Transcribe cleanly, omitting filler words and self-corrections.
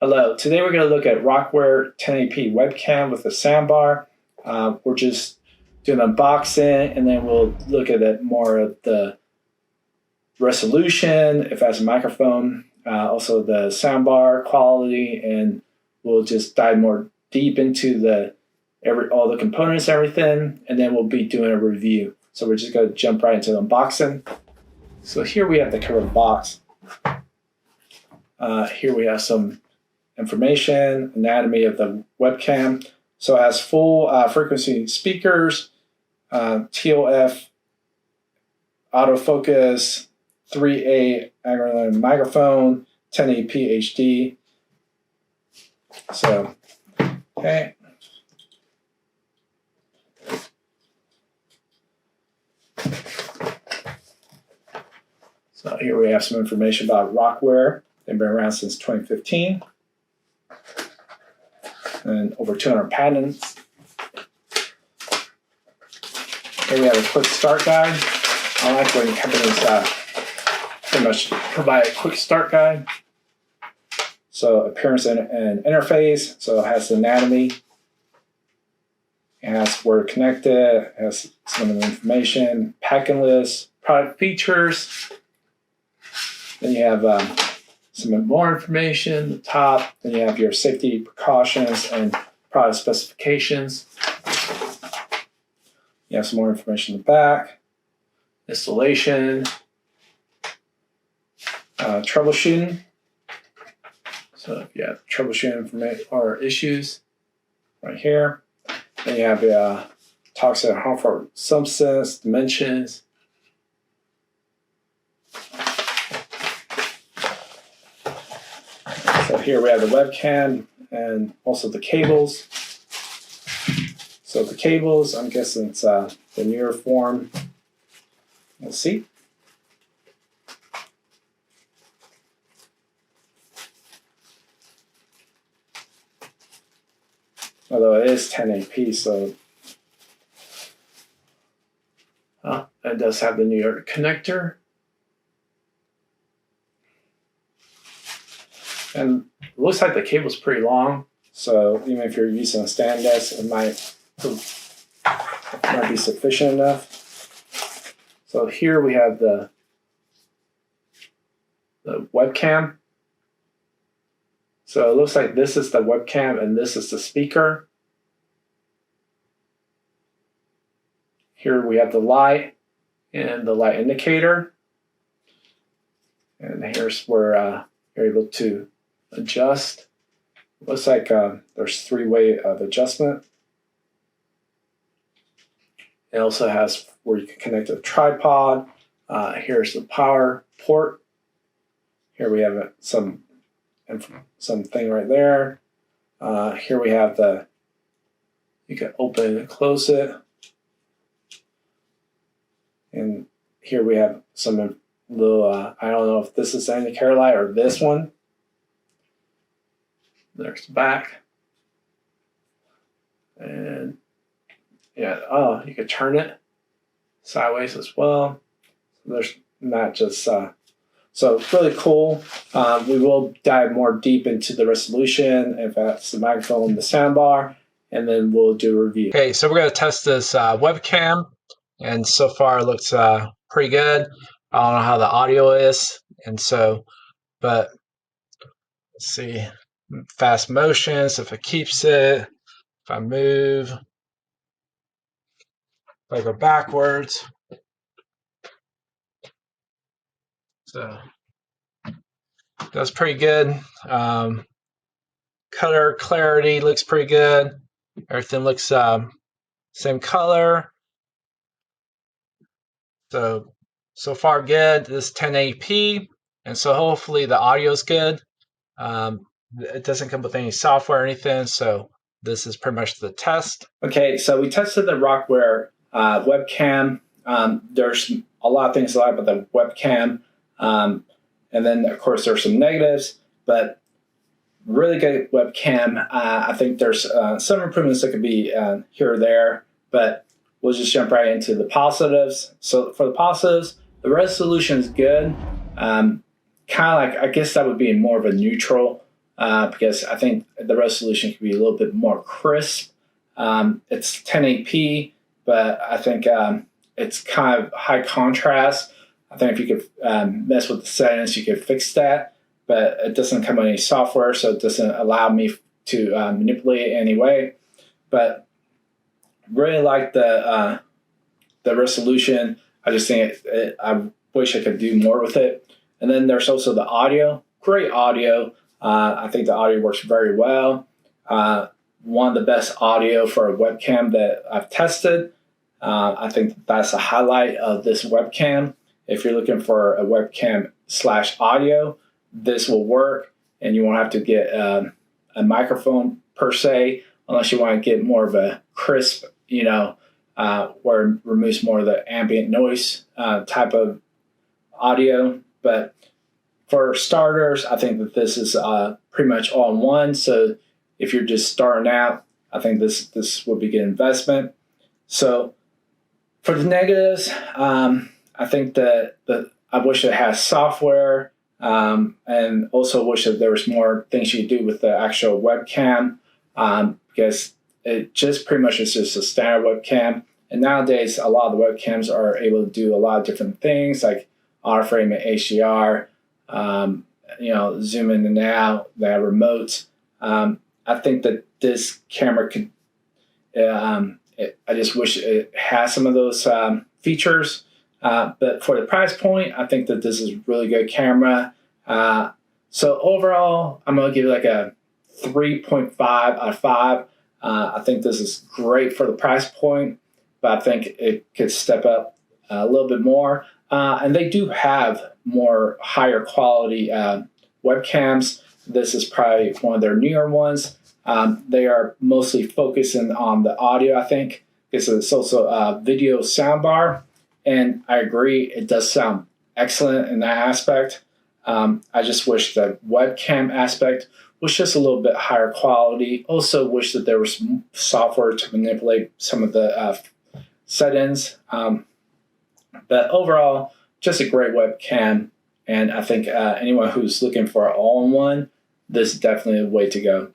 Hello, today we're going to look at Rocware 1080p webcam with a soundbar. We're just doing an unboxing, and then we'll look at it more of the resolution, if it has a microphone, also the soundbar quality, and we'll just dive more deep into all the components and everything, and then we'll be doing a review. So we're just going to jump right into the unboxing. So here we have the cover of the box. Here we have some information, anatomy of the webcam. So it has full frequency speakers, TOF, autofocus, 3A aggregated microphone, 1080p HD. So, okay. So here we have some information about Rocware. They've been around since 2015. And over 200 patents. Here we have a quick start guide. I like when companies pretty much provide a quick start guide. So appearance and interface. So it has anatomy. It has where to connect it. It has some of the information. Packing list. Product features. Then you have some more information at the top. Then you have your safety precautions and product specifications. You have some more information in the back. Installation. Troubleshooting. So if you have troubleshooting information or issues, right here. Then you have talks about harmful substance, dimensions. So here we have the webcam and also the cables. So the cables, I'm guessing it's the newer form. We'll see. Although it is 1080p, so it does have the newer connector. And it looks like the cable's pretty long, so even if you're using a stand desk, it might be sufficient enough. So here we have the webcam. So it looks like this is the webcam and this is the speaker. Here we have the light and the light indicator. And here's where you're able to adjust. Looks like there's 3-way of adjustment. It also has where you can connect a tripod. Here's the power port. Here we have some thing right there. Here we have you can open and close it. And here we have some little, I don't know if this is the indicator light or this one. There's the back. And yeah, you could turn it sideways as well. There's not just, so it's really cool. We will dive more deep into the resolution, if that's the microphone, the soundbar, and then we'll do a review. Okay, so we're going to test this webcam, and so far it looks pretty good. I don't know how the audio is, but let's see. Fast motions, if it keeps it, if I move, if I go backwards. So that's pretty good. Color clarity looks pretty good. Everything looks same color. So far good. This is 1080p, and so hopefully the audio is good. It doesn't come with any software or anything, so this is pretty much the test. Okay, so we tested the Rocware webcam. There's a lot of things I like about the webcam, and then of course there's some negatives, but really good webcam. I think there's some improvements that could be here or there, but we'll just jump right into the positives. So for the positives, the resolution is good. Kind of like, I guess that would be more of a neutral, because I think the resolution could be a little bit more crisp. It's 1080p, but I think it's kind of high contrast. I think if you could mess with the settings, you could fix that, but it doesn't come with any software, so it doesn't allow me to manipulate it anyway. But really like the resolution. I just think I wish I could do more with it. And then there's also the audio. Great audio. I think the audio works very well. One of the best audio for a webcam that I've tested. I think that's a highlight of this webcam. If you're looking for a webcam / audio, this will work, and you won't have to get a microphone per se, unless you want to get more of a crisp, where it removes more of the ambient noise type of audio. But for starters, I think that this is pretty much all in one. So if you're just starting out, I think this would be a good investment. So for the negatives, I think that I wish it has software, and also wish that there was more things you could do with the actual webcam, because it just pretty much is just a standard webcam. And nowadays, a lot of the webcams are able to do a lot of different things, like autoframe and HDR, zoom in and out, they have remotes. I think that this camera could, I just wish it has some of those features. But for the price point, I think that this is a really good camera. So overall, I'm going to give it like a 3.5 out of 5. I think this is great for the price point, but I think it could step up a little bit more. And they do have more higher quality webcams. This is probably one of their newer ones. They are mostly focusing on the audio, I think, because it's also a video soundbar. And I agree, it does sound excellent in that aspect. I just wish the webcam aspect was just a little bit higher quality. Also wish that there was some software to manipulate some of the settings. But overall, just a great webcam. And I think anyone who's looking for an all-in-one, this is definitely the way to go.